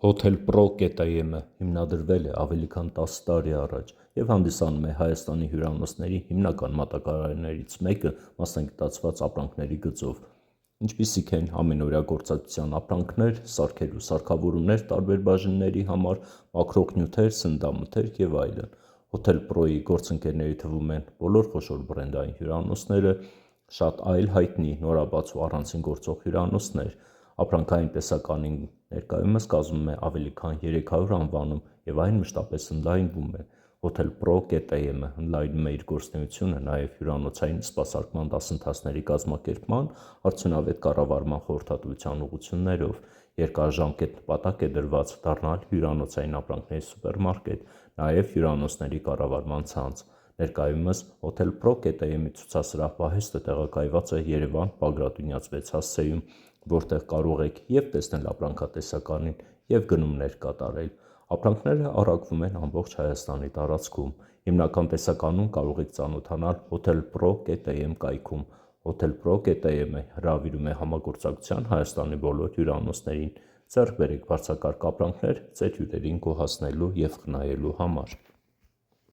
Hotel Pro.am-ը հիմնադրվել է ավելի քան 10 տարի առաջ և հանդիսանում է Հայաստանի հյուրանոցների հիմնական մատակարարներից մեկը մասնագիտացված ապրանքների գծով, ինչպիսիք են ամենօրյա գործածության ապրանքներ, սարքեր ու սարքավորումներ տարբեր բաժինների համար, մաքրող նյութեր, սննդամթերք և այլն։ Hotel Pro-ի գործընկերների թվում են բոլոր խոշոր բրենդային հյուրանոցները, շատ այլ հայտնի, նորաբաց ու առանձին գործող հյուրանոցներ։ Ապրանքային տեսականին ներկայումս կազմում է ավելի քան 300 անվանում և այն մշտապես ընդլայնվում է։ Hotel Pro.am-ը ընդլայնում է իր գործունեությունը նաև հյուրանոցային սպասարկման դասընթացների կազմակերպման, արդյունավետ կառավարման խորհրդատվության ուղղություններով։ Երկարաժամկետ նպատակ է դրված դառնալ հյուրանոցային ապրանքների սուպերմարկետ, նաև հյուրանոցների կառավարման ցանց։ Ներկայումս Hotel Pro.am-ի ցուցասրահ պահեստը տեղակայված է Երևան Բագրատունյաց 6 որտեղ կարող եք և տեսնել ապրանքատեսականին, և գնումներ կատարել։ Ապրանքները առաքվում են ամբողջ Հայաստանի տարածքում։ Հիմնական տեսականուն կարող եք ծանոթանալ Hotel Pro.am կայքում։ Hotel Pro.am-ը հրավիրում է համագործակցության Հայաստանի բոլոր հյուրանոցներին։ Ձեռք բերեք բարձրակարգ ապրանքներ ձեր հյուրերին գոհացնելու և խնայելու համար։